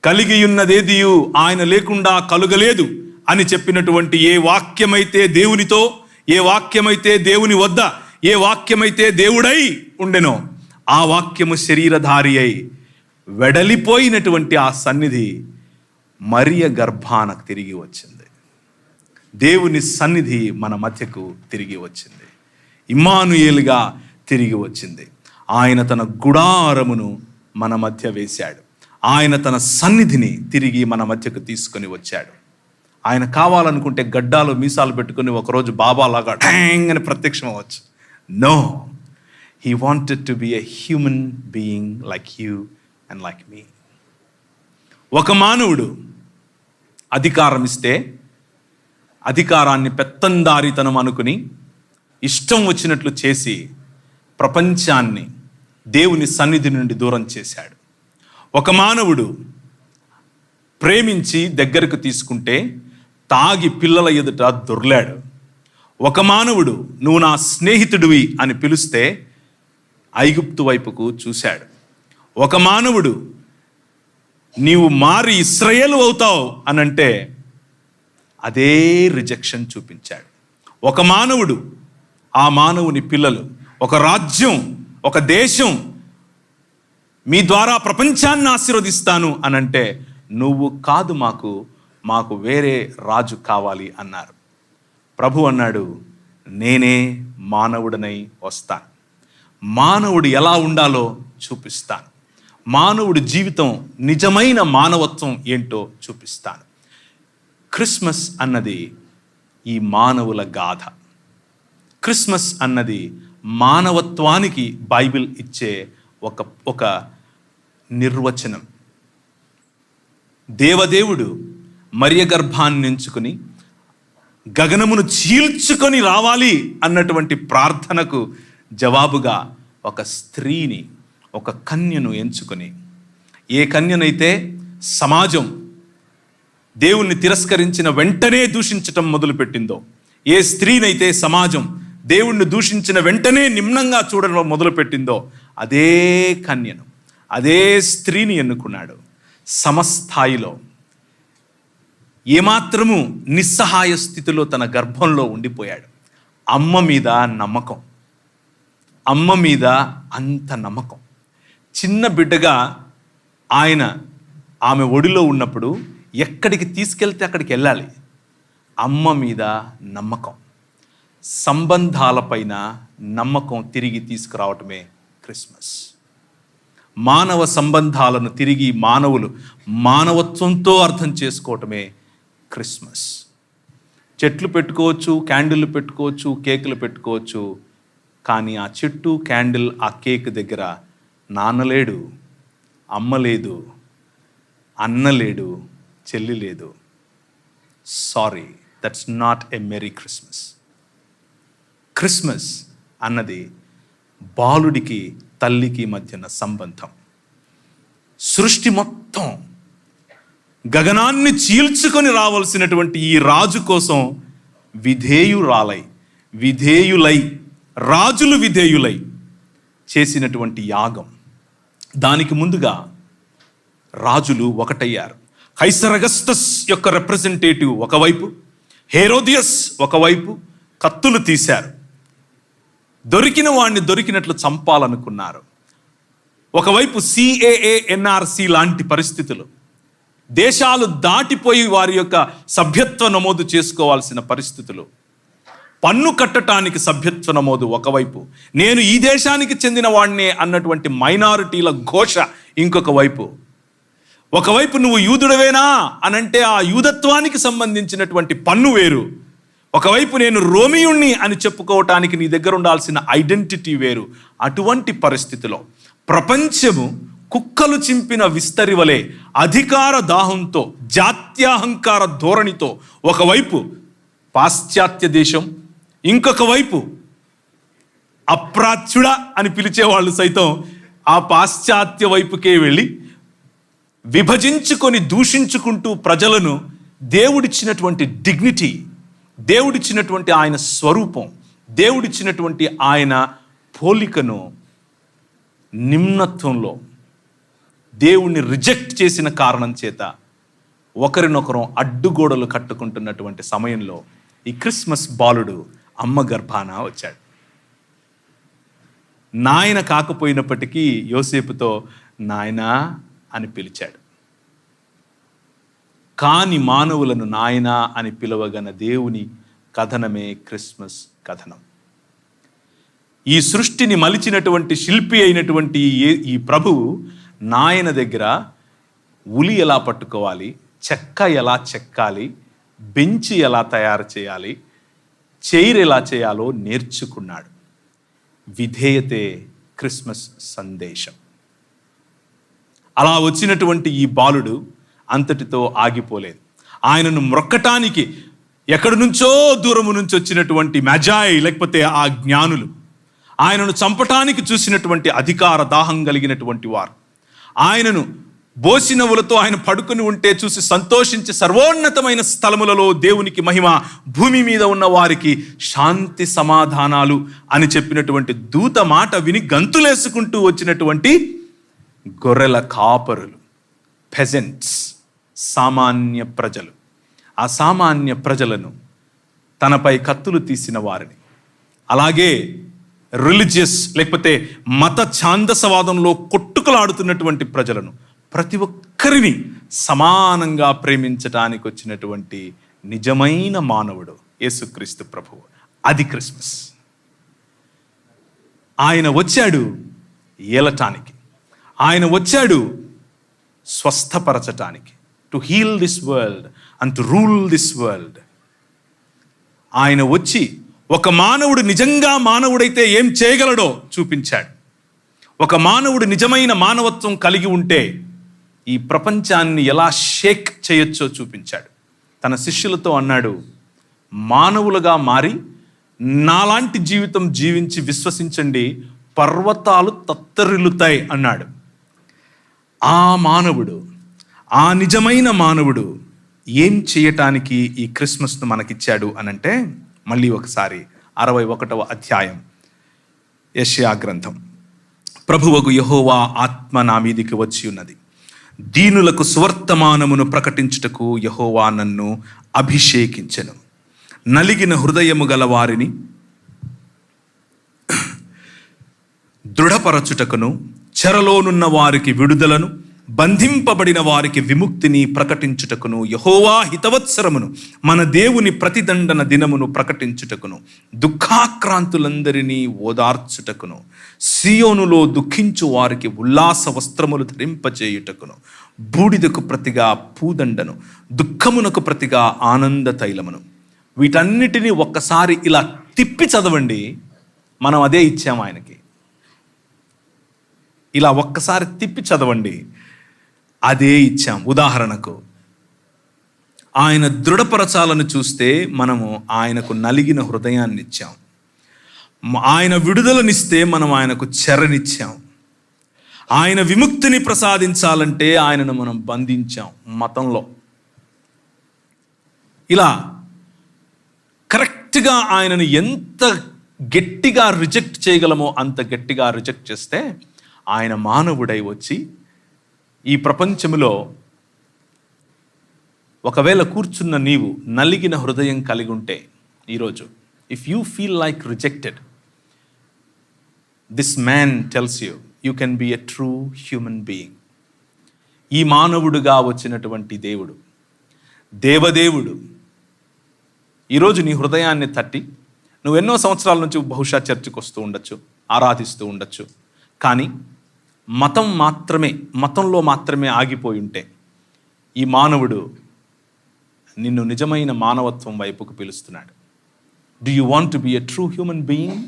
కలిగి ఉన్నదేదియు ఆయన లేకుండా కలుగలేదు అని చెప్పినటువంటి ఏ వాక్యమైతే దేవునితో, ఏ వాక్యమైతే దేవుని వద్ద, ఏ వాక్యమైతే దేవుడై ఉండెనో ఆ వాక్యము శరీరధారి అయి వెడలిపోయినటువంటి ఆ సన్నిధి మరియ గర్భానకు తిరిగి వచ్చింది. దేవుని సన్నిధి మన మధ్యకు తిరిగి వచ్చింది. ఇమ్మానుయేలుగా తిరిగి వచ్చింది. ఆయన తన గుడారమును మన మధ్య వేశాడు. ఆయన తన సన్నిధిని తిరిగి మన మధ్యకు తీసుకొని వచ్చాడు. ఆయన కావాలనుకుంటే గడ్డాలు మీసాలు పెట్టుకుని ఒకరోజు బాబాలాగా ఠాంగ్ అని ప్రత్యక్షం అవ్వచ్చు. No, he wanted to be a human being like you and like me. ఒక మానవుడు అధికారం ఇస్తే అధికారాన్ని పెత్తందారితనం అనుకుని ఇష్టం వచ్చినట్లు చేసి ప్రపంచాన్ని దేవుని సన్నిధి నుండి దూరం చేశాడు. ఒక మానవుడు ప్రేమించి దగ్గరకు తీసుకుంటే తాగి పిల్లల ఎదుట దొర్లాడు. ఒక మానవుడు నువ్వు నా స్నేహితుడివి అని పిలిస్తే ఐగుప్తు వైపుకు చూశాడు. ఒక మానవుడు నీవు మారి ఇశ్రాయేలు అవుతావు అనంటే అదే రిజెక్షన్ చూపించాడు. ఒక మానవుడు, ఆ మానవుని పిల్లలు, ఒక రాజ్యం, ఒక దేశం మీ ద్వారా ప్రపంచాన్ని ఆశీర్వదిస్తాను అనంటే నువ్వు కాదు, మాకు వేరే రాజు కావాలి అన్నారు. ప్రభు అన్నాడు, నేనే మానవుడనై వస్తాను, మానవుడు ఎలా ఉండాలో చూపిస్తాను, మానవుడి జీవితం నిజమైన మానవత్వం ఏంటో చూపిస్తాను. క్రిస్మస్ అన్నది ఈ మానవుల గాథ. క్రిస్మస్ అన్నది మానవత్వానికి బైబిల్ ఇచ్చే ఒక నిర్వచనం. దేవదేవుడు మరియ గర్భాన్ని ఎంచుకుని గగనమును చీల్చుకొని రావాలి అన్నటువంటి ప్రార్థనకు జవాబుగా ఒక స్త్రీని, ఒక కన్యను ఎంచుకొని, ఏ కన్యనైతే సమాజం దేవుణ్ణి తిరస్కరించిన వెంటనే దూషించటం మొదలుపెట్టిందో, ఏ స్త్రీనైతే సమాజం దేవుణ్ణి దూషించిన వెంటనే నిమ్నంగా చూడడం మొదలుపెట్టిందో, అదే కన్యను, అదే స్త్రీని ఎన్నుకున్నాడు. సమస్థాయిలో ఏమాత్రము నిస్సహాయ స్థితిలో తన గర్భంలో ఉండిపోయాడు. అమ్మ మీద నమ్మకం, అమ్మ మీద అంత నమ్మకం. చిన్న బిడ్డగా ఆమె ఒడిలో ఉన్నప్పుడు ఎక్కడికి తీసుకెళ్తే అక్కడికి వెళ్ళాలి. అమ్మ మీద నమ్మకం, సంబంధాలపైన నమ్మకం తిరిగి తీసుకురావటమే క్రిస్మస్. మానవ సంబంధాలను తిరిగి మానవులు మానవత్వంతో అర్థం చేసుకోవటమే క్రిస్మస్. చెట్లు పెట్టుకోవచ్చు, క్యాండిల్ పెట్టుకోవచ్చు, కేకులు పెట్టుకోవచ్చు, కానీ ఆ చెట్టు, క్యాండిల్, ఆ కేక్ దగ్గర నాన్న లేడు, అమ్మ లేదు, అన్న లేడు, చెల్లి లేదు. Sorry, that's not a merry Christmas. Christmas అన్నది బాలుడికి తల్లికి మధ్యన సంబంధం. సృష్టి మొత్తం గగనాన్ని చీల్చుకొని రావాల్సినటువంటి ఈ రాజు కోసం విధేయులై రాజులు విధేయులై చేసినటువంటి యాగం. దానికి ముందుగా రాజులు ఒకటయ్యారు. కైసర్ అగస్టస్ యొక్క రిప్రజెంటేటివ్ ఒకవైపు, హేరోదియస్ ఒకవైపు కత్తులు తీశారు. దొరికిన వాడిని దొరికినట్లు చంపాలనుకున్నారు. ఒకవైపు CAA NRC లాంటి పరిస్థితులు, దేశాలు దాటిపోయి వారి యొక్క సభ్యత్వ నమోదు చేసుకోవాల్సిన పరిస్థితులు, పన్ను కట్టడానికి సభ్యత్వ నమోదు ఒకవైపు, నేను ఈ దేశానికి చెందిన వాడినే అన్నటువంటి మైనారిటీల ఘోష ఇంకొక వైపు. ఒకవైపు నువ్వు యూదుడవేనా అనంటే ఆ యూదత్వానికి సంబంధించినటువంటి పన్ను వేరు, ఒకవైపు నేను రోమియుణ్ణి అని చెప్పుకోవటానికి నీ దగ్గర ఉండాల్సిన ఐడెంటిటీ వేరు. అటువంటి పరిస్థితిలో ప్రపంచము కుక్కలు చింపిన విస్తరి వలె అధికార దాహంతో, జాత్యాహంకార ధోరణితో ఒకవైపు పాశ్చాత్య దేశం, ఇంకొక వైపు అప్రాచ్యుడ అని పిలిచేవాళ్ళు సైతం ఆ పాశ్చాత్య వైపుకే వెళ్ళి విభజించుకొని దూషించుకుంటూ ప్రజలను దేవుడిచ్చినటువంటి డిగ్నిటీ, దేవుడిచ్చినటువంటి ఆయన స్వరూపం, దేవుడిచ్చినటువంటి ఆయన పోలికను నిమ్నత్వంలో దేవుణ్ణి రిజెక్ట్ చేసిన కారణం చేత ఒకరినొకరు అడ్డుగోడలు కట్టుకుంటున్నటువంటి సమయంలో ఈ క్రిస్మస్ బాలుడు అమ్మ గర్భాన వచ్చాడు. నాయన కాకపోయినప్పటికీ యోసేపుతో నాయనా అని పిలిచాడు. కాని మానవులను నాయనా అని పిలవగన దేవుని కథనమే క్రిస్మస్ కథనం. ఈ సృష్టిని మలిచినటువంటి శిల్పి అయినటువంటి ఈ ప్రభువు నాయన దగ్గర ఉలి ఎలా పట్టుకోవాలి, చెక్క ఎలా చెక్కాలి, బెంచి ఎలా తయారు చేయాలి, చైర్ ఎలా చేయాలో నేర్చుకున్నాడు. విధేయతే క్రిస్మస్ సందేశం. అలా వచ్చినటువంటి ఈ బాలుడు అంతటితో ఆగిపోలేదు. ఆయనను మ్రొక్కటానికి ఎక్కడి నుంచో దూరము నుంచి వచ్చినటువంటి మజాయి లేకపోతే ఆ జ్ఞానులు, ఆయనను చంపటానికి చూసినటువంటి అధికార దాహం కలిగినటువంటి వారు, ఆయనను బోసినవులతో ఆయన పడుకుని ఉంటే చూసి సంతోషించి సర్వోన్నతమైన స్థలములలో దేవునికి మహిమ, భూమి మీద ఉన్న వారికి శాంతి సమాధానాలు అని చెప్పినటువంటి దూత మాట విని గంతులేసుకుంటూ వచ్చినటువంటి గొర్రెల కాపరులు, పెజెంట్స్, సామాన్య ప్రజలు. ఆ సామాన్య ప్రజలను, తనపై కత్తులు తీసిన వారిని, అలాగే రిలీజియస్ లేకపోతే మత ఛాందసవాదంలో కొట్టుకులాడుతున్నటువంటి ప్రజలను, ప్రతి ఒక్కరిని సమానంగా ప్రేమించటానికి వచ్చినటువంటి నిజమైన మానవుడు యేసుక్రీస్తు ప్రభువు. అది క్రిస్మస్. ఆయన వచ్చాడు ఏలటానికి, ఆయన వచ్చాడు స్వస్థపరచటానికి, to heal this world and to rule this world. ఆయన వచ్చి ఒక మానవుడు నిజంగా మానవుడైతే ఏం చేయగలడో చూపించాడు. ఒక మానవుడు నిజమైన మానవత్వం కలిగి ఉంటే ఈ ప్రపంచాన్ని ఎలా షేక్ చేయొచ్చో చూపించాడు. తన శిష్యులతో అన్నాడు, మానవులుగా మారి నాలాంటి జీవితం జీవించి విశ్వసించండి, పర్వతాలు తత్తరిల్లుతాయి అన్నాడు. ఆ మానవుడు, ఆ నిజమైన మానవుడు ఏం చేయటానికి ఈ క్రిస్మస్ను మనకిచ్చాడు అనంటే, మళ్ళీ ఒకసారి 61వ అధ్యాయం యెషయా గ్రంథం. ప్రభువగు యెహోవా ఆత్మ నా మీదికి వచ్చి ఉన్నది, దీనులకు సువర్తమానమును ప్రకటించుటకు యెహోవా నన్ను అభిషేకించెను. నలిగిన హృదయము గల వారిని దృఢపరచుటకును, చెరలోనున్న వారికి విడుదలను, బంధింపబడిన వారికి విముక్తిని ప్రకటించుటకును, యెహోవా హితవత్సరమును, మన దేవుని ప్రతిదండన దినమును ప్రకటించుటకును, దుఃఖాక్రాంతులందరినీ ఓదార్చుటకును, సియోనులో దుఃఖించు వారికి ఉల్లాస వస్త్రములు ధరింపచేయుటకును, బూడిదకు ప్రతిగా పూదండను, దుఃఖమునకు ప్రతిగా ఆనంద తైలమును. వీటన్నిటినీ ఒక్కసారి ఇలా తిప్పి చదవండి. మనం అదే ఇచ్చాము ఆయనకి. ఇలా ఒక్కసారి తిప్పి చదవండి, అదే ఇచ్చాం. ఉదాహరణకు, ఆయన దృఢపరచాలను చూస్తే మనము ఆయనకు నలిగిన హృదయాన్ని ఇచ్చాం. ఆయన విడుదలనిస్తే మనం ఆయనకు చెరనిచ్చాం. ఆయన విముక్తిని ప్రసాదించాలంటే ఆయనను మనం బంధించాం మతంలో. ఇలా కరెక్ట్గా ఆయనను ఎంత గట్టిగా రిజెక్ట్ చేయగలమో అంత గట్టిగా రిజెక్ట్ చేస్తే ఆయన మానవుడై వచ్చి ఈ ప్రపంచంలో ఒకవేళ కూర్చున్న నీవు నలిగిన హృదయం కలిగి ఉంటే ఈరోజు, if you feel like rejected, this man tells you can be a true human being. ఈ మానవుడుగా వచ్చినటువంటి దేవుడు, దేవదేవుడు ఈరోజు నీ హృదయాన్ని తట్టి, నువ్వెన్నో సంవత్సరాల నుంచి బహుశా చర్చికి వస్తూ ఉండొచ్చు, ఆరాధిస్తూ ఉండొచ్చు, కానీ మతంలో మాత్రమే ఆగిపోయి ఉంటే ఈ మానవుడు నిన్ను నిజమైన మానవత్వం వైపుకు పిలుస్తున్నాడు. Do you want to be a true human being?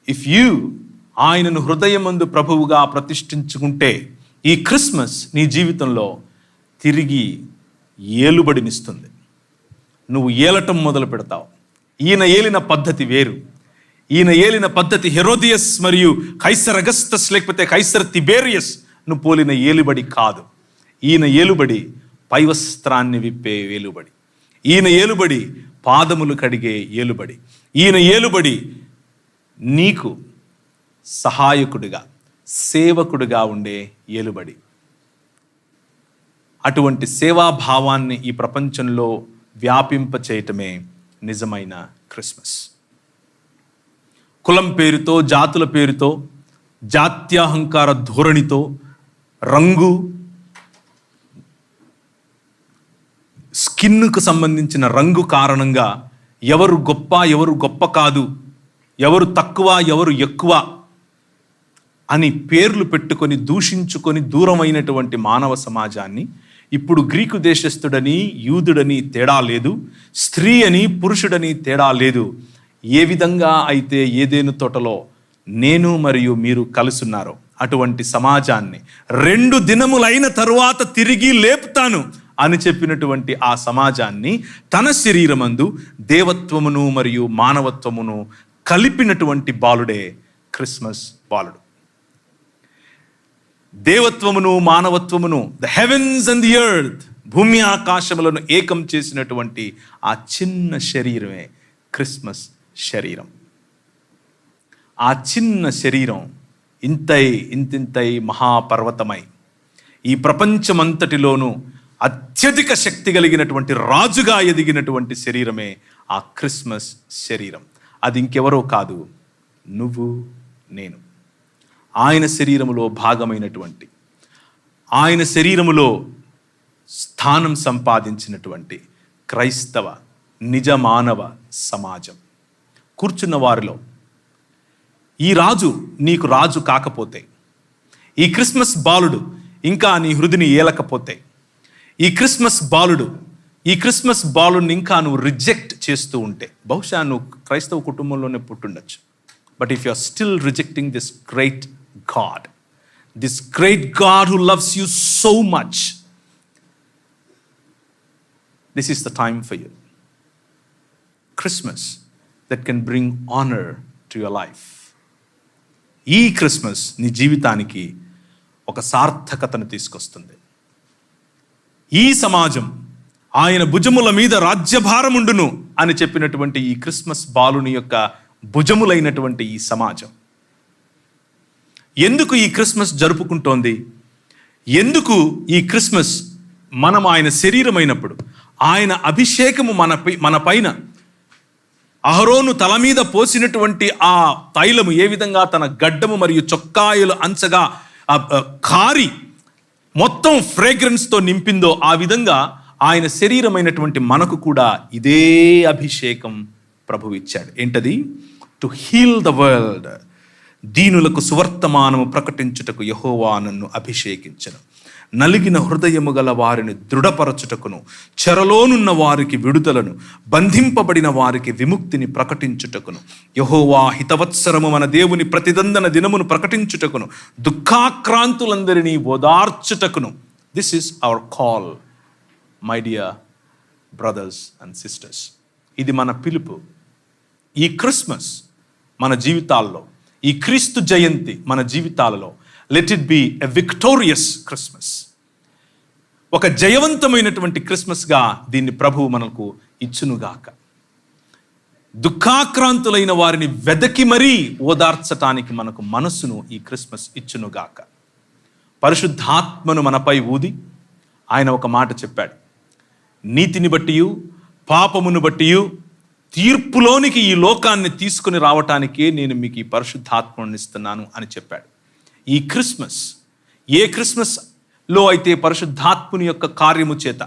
If you ఆయనను హృదయమందు ప్రభువుగా ప్రతిష్ఠించుకుంటే ఈ క్రిస్మస్ నీ జీవితంలో తిరిగి ఏలుబడినిస్తుంది. నువ్వు ఏలటం మొదలు పెడతావు. ఈయన ఏలిన పద్ధతి వేరు. ఈయన ఏలిన పద్ధతి హెరోదియస్ మరియు కైసర్ అగస్తస్ లేకపోతే కైసర్ తిబేరియస్ ను పోలిన ఏలుబడి కాదు. ఈయన ఏలుబడి పైవస్త్రాన్ని విప్పే ఏలుబడి. ఈయన ఏలుబడి పాదములు కడిగే ఏలుబడి. ఈయన ఏలుబడి నీకు సహాయకుడిగా, సేవకుడిగా ఉండే ఏలుబడి. అటువంటి సేవాభావాన్ని ఈ ప్రపంచంలో వ్యాపింప చేయటమే నిజమైన క్రిస్మస్. కులం పేరుతో, జాతుల పేరుతో, జాత్యాహంకార ధోరణితో, రంగు, స్కిన్కు సంబంధించిన రంగు కారణంగా ఎవరు గొప్ప, ఎవరు గొప్ప కాదు, ఎవరు తక్కువ, ఎవరు ఎక్కువ అని పేర్లు పెట్టుకొని దూషించుకొని దూరమైనటువంటి మానవ సమాజాన్ని ఇప్పుడు గ్రీకు దేశస్థుడని, యూదుడని తేడా లేదు, స్త్రీ అని, పురుషుడని తేడా లేదు. ఏ విధంగా అయితే ఏదెను తోటలో నేను మరియు మీరు కలుసున్నారో అటువంటి సమాజాన్ని 2 దినములైన తరువాత తిరిగి లేపుతాను అని చెప్పినటువంటి ఆ సమాజాన్ని తన శరీరమందు దేవత్వమును మరియు మానవత్వమును కలిపినటువంటి బాలుడే క్రిస్మస్ బాలుడు. దేవత్వమును మానవత్వమును, the heavens and the earth, భూమి ఆకాశములను ఏకం చేసినటువంటి ఆ చిన్న శరీరమే క్రిస్మస్ శరీరం. ఆ చిన్న శరీరం ఇంతింతై మహాపర్వతమై ఈ ప్రపంచమంతటిలోనూ అత్యధిక శక్తి కలిగినటువంటి రాజుగా ఎదిగినటువంటి శరీరమే ఆ క్రిస్మస్ శరీరం. అది ఇంకెవరో కాదు, నువ్వు నేను. ఆయన శరీరములో భాగమైనటువంటి, ఆయన శరీరములో స్థానం సంపాదించినటువంటి క్రైస్తవ నిజ మానవ సమాజం. కూర్చున్న వారిలో ఈ రాజు నీకు రాజు కాకపోతే, ఈ క్రిస్మస్ బాలుడు ఇంకా నీ హృదిని ఏలకపోతే, ఈ క్రిస్మస్ బాలుడిని ఇంకా నువ్వు రిజెక్ట్ చేస్తూ ఉంటే, బహుశా నువ్వు క్రైస్తవ కుటుంబంలోనే పుట్టుండొచ్చు. But if you are still rejecting this great God who loves you so much, this is the time for you. Christmas that can bring honor to your life. ఈ క్రిస్మస్ నీ జీవితానికి ఒక సార్థకతను తీసుకొస్తుంది. ఈ సమాజం ఆయన భుజముల మీద రాజ్యభారముండును అని చెప్పినటువంటి ఈ క్రిస్మస్ బాలుని యొక్క భుజములైనటువంటి ఈ సమాజం ఎందుకు ఈ క్రిస్మస్ జరుపుకుంటోంది? ఎందుకు ఈ క్రిస్మస్ మనం ఆయన శరీరమైనప్పుడు, ఆయన అభిషేకము మన పైన అహరోను తల మీద పోసినటువంటి ఆ తైలము ఏ విధంగా తన గడ్డము మరియు చొక్కాయలు అంచగా కారి మొత్తం ఫ్రేగ్రెన్స్తో నింపిందో, ఆ విధంగా ఆయన శరీరమైనటువంటి మనకు కూడా ఇదే అభిషేకం ప్రభువు ఇచ్చాడు. ఏంటది? To heal the world. దీనులకు సువర్తమానము ప్రకటించుటకు యెహోవా నన్ను అభిషేకించెను. నలిగిన హృదయము గల వారిని దృఢపరచుటకును, చెరలోనున్న వారికి విడుదలను, బంధింపబడిన వారికి విముక్తిని ప్రకటించుటకును, యెహోవా హితవత్సరము మన దేవుని ప్రతిదందన దినమును ప్రకటించుటకును, దుఃఖాక్రాంతులందరినీ ఓదార్చుటకును. This is our call, my dear brothers and sisters. ఇది మన పిలుపు. ఈ క్రిస్మస్ మన జీవితాల్లో, ఈ క్రీస్తు జయంతి మన జీవితాలలో, let it be a victorious Christmas. ఒక జయవంతమైనటువంటి క్రిస్మస్గా దీన్ని ప్రభువు మనకు ఇచ్చునుగాక. దుఃఖాక్రాంతులైన వారిని వెదకి మరీ ఓదార్చటానికి మనకు మనస్సును ఈ క్రిస్మస్ ఇచ్చునుగాక. పరిశుద్ధాత్మను మనపై ఊది ఆయన ఒక మాట చెప్పాడు. నీతిని బట్టియు పాపమును బట్టియు తీర్పులోనికి ఈ లోకాన్ని తీసుకుని రావటానికే నేను మీకు ఈ పరిశుద్ధాత్మను ఇస్తున్నాను అని చెప్పాడు. ఈ క్రిస్మస్, ఏ క్రిస్మస్లో అయితే పరిశుద్ధాత్ముని యొక్క కార్యము చేత,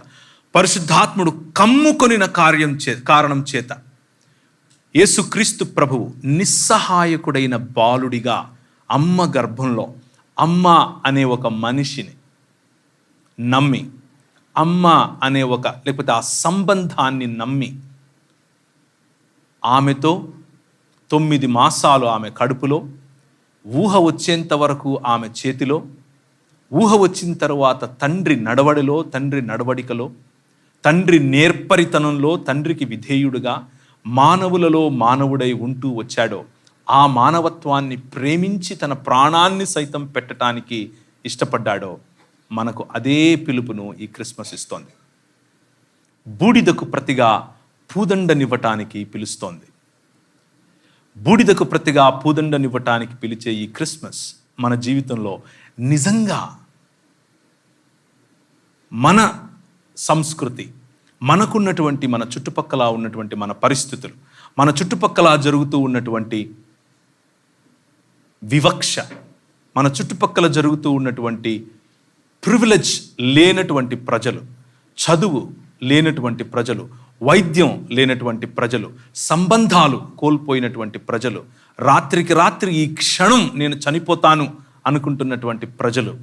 పరిశుద్ధాత్ముడు కమ్ముకొనిన కారణం చేత యేసుక్రీస్తు ప్రభువు నిస్సహాయకుడైన బాలుడిగా అమ్మ గర్భంలో అమ్మ అనే ఒక మనిషిని నమ్మి, అమ్మ అనే లేకపోతే ఆ సంబంధాన్ని నమ్మి, ఆమెతో 9 మాసాలు ఆమె కడుపులో, ఊహ వచ్చేంత వరకు ఆమె చేతిలో, ఊహ వచ్చిన తర్వాత తండ్రి నడవడిలో, తండ్రి నడవడికలో, తండ్రి నేర్పరితనంలో తండ్రికి విధేయుడుగా మానవులలో మానవుడై ఉంటూ వచ్చాడో, ఆ మానవత్వాన్ని ప్రేమించి తన ప్రాణాన్ని సైతం పెట్టడానికి ఇష్టపడ్డాడో, మనకు అదే పిలుపును ఈ క్రిస్మస్ ఇస్తోంది. బూడిదకు ప్రతిగా పూదండనివ్వటానికి పిలుస్తోంది. బూడిదకు ప్రతిగా పూదండనివ్వటానికి పిలిచే ఈ క్రిస్మస్ మన జీవితంలో నిజంగా మన సంస్కృతి, మనకున్నటువంటి, మన చుట్టుపక్కల ఉన్నటువంటి మన పరిస్థితులు, మన చుట్టుపక్కల జరుగుతూ ఉన్నటువంటి వివక్ష, మన చుట్టుపక్కల జరుగుతూ ఉన్నటువంటి ప్రివిలేజ్ లేనటువంటి ప్రజలు, చదువు లేనటువంటి ప్రజలు, వైద్యం లేనటువంటి ప్రజలు, సంబంధాలు కోల్పోయినటువంటి ప్రజలు, రాత్రికి రాత్రి ఈ క్షణం నేను చనిపోతాను అనుకుంటున్నటువంటి ప్రజలు,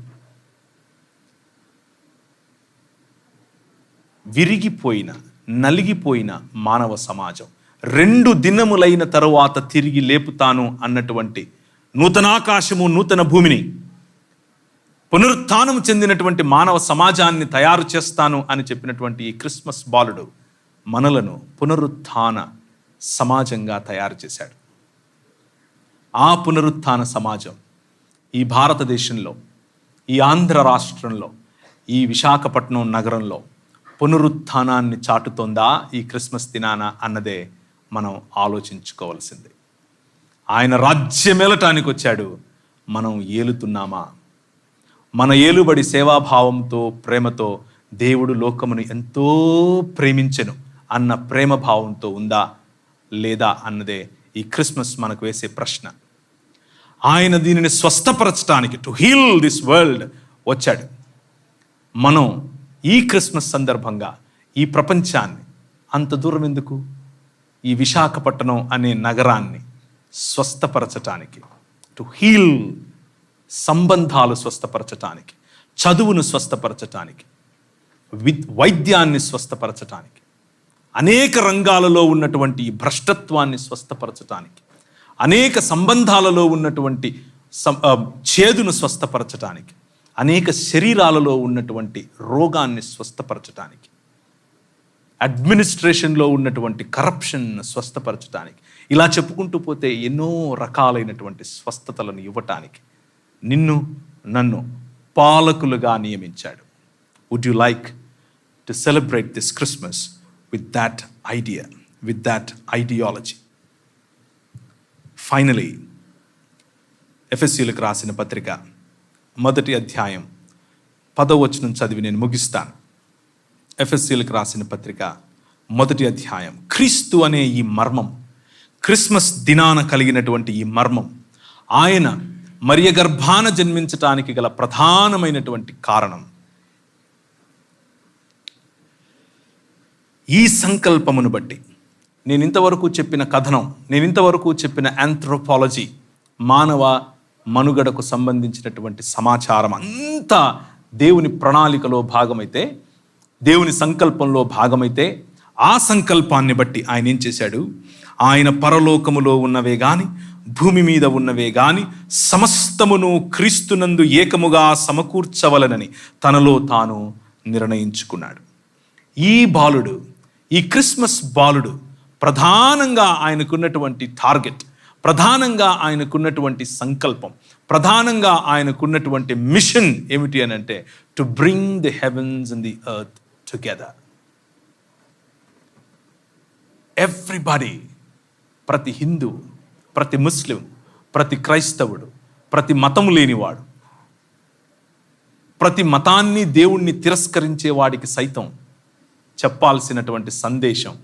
విరిగిపోయిన, నలిగిపోయిన మానవ సమాజం, 2 దినములైన తరువాత తిరిగి లేపుతాను అన్నటువంటి నూతనాకాశము నూతన భూమిని పునరుత్థానం చెందినటువంటి మానవ సమాజాన్ని తయారు చేస్తాను అని చెప్పినటువంటి ఈ క్రిస్మస్ బాలుడు మనలను పునరుత్థాన సమాజంగా తయారు చేశాడు. ఆ పునరుత్థాన సమాజం ఈ భారతదేశంలో, ఈ ఆంధ్ర రాష్ట్రంలో, ఈ విశాఖపట్నం నగరంలో పునరుత్థానాన్ని చాటుతోందా ఈ క్రిస్మస్ దినాన అన్నదే మనం ఆలోచించుకోవాల్సింది. ఆయన రాజ్యమేలటానికి వచ్చాడు, మనం ఏలుతున్నామా? మన ఏలుబడి సేవాభావంతో, ప్రేమతో దేవుడు లోకమును ఎంతో ప్రేమించెను అన్న ప్రేమ భావంతో ఉందా లేదా అన్నదే ఈ క్రిస్మస్ మనకు వేసే ప్రశ్న. ఆయన దీనిని స్వస్థపరచడానికి, టు హీల్ దిస్ వరల్డ్ వచ్చాడు. మనం ఈ క్రిస్మస్ సందర్భంగా ఈ ప్రపంచాన్ని, అంత దూరం ఎందుకు, ఈ విశాఖపట్నం అనే నగరాన్ని స్వస్థపరచటానికి, టు హీల్, సంబంధాలు స్వస్థపరచటానికి, చదువును స్వస్థపరచటానికి, వైద్యాన్ని స్వస్థపరచటానికి, అనేక రంగాలలో ఉన్నటువంటి భ్రష్టత్వాన్ని స్వస్థపరచటానికి, అనేక సంబంధాలలో ఉన్నటువంటి చేదును స్వస్థపరచటానికి, అనేక శరీరాలలో ఉన్నటువంటి రోగాన్ని స్వస్థపరచటానికి, అడ్మినిస్ట్రేషన్లో ఉన్నటువంటి కరప్షన్ స్వస్థపరచటానికి, ఇలా చెప్పుకుంటూ పోతే ఎన్నో రకాలైనటువంటి స్వస్థతలను ఇవ్వటానికి నిన్ను నన్ను పాలకులుగా నియమించాడు. Would you like to celebrate this Christmas with that idea, with that ideology? Finally, ఎఫెసీయులకు రాసిన పత్రిక 1వ అధ్యాయం 10వ వచనం చదివి నేను ముగిస్తాను. ఎఫెసీయులకు రాసిన పత్రిక 1వ అధ్యాయం. క్రీస్తు అనే ఈ మర్మం, క్రిస్మస్ దినాన కలిగినటువంటి ఈ మర్మం, ఆయన మరియ గర్భాన జన్మించటానికి గల ప్రధానమైనటువంటి కారణం. ఈ సంకల్పమును బట్టి నేను ఇంతవరకు చెప్పిన కథనం, నేను ఇంతవరకు చెప్పిన ఆంథ్రోపాలజీ, మానవ మనుగడకు సంబంధించినటువంటి సమాచారం అంతా దేవుని ప్రణాళికలో భాగమైతే, దేవుని సంకల్పంలో భాగమైతే, ఆ సంకల్పాన్ని బట్టి ఆయన ఏం చేశాడు? ఆయన పరలోకములో ఉన్నవే గాని, భూమి మీద ఉన్నవే గాని సమస్తమును క్రీస్తునందు ఏకముగా సమకూర్చవలనని తనలో తాను నిర్ణయించుకున్నాడు. ఈ బాలుడు, ఈ క్రిస్మస్ బాలుడు ప్రధానంగా ఆయనకున్నటువంటి టార్గెట్, ప్రధానంగా ఆయనకున్నటువంటి సంకల్పం, ప్రధానంగా ఆయనకున్నటువంటి మిషన్ ఏమిటి అని అంటే, to bring the heavens and the earth together. Everybody, ప్రతి హిందూ, ప్రతి ముస్లిం, ప్రతి క్రైస్తవుడు, ప్రతి మతము లేనివాడు, ప్రతి మతాన్ని దేవుణ్ణి తిరస్కరించే వాడికి సైతం చెప్పాల్సినటువంటి సందేశం,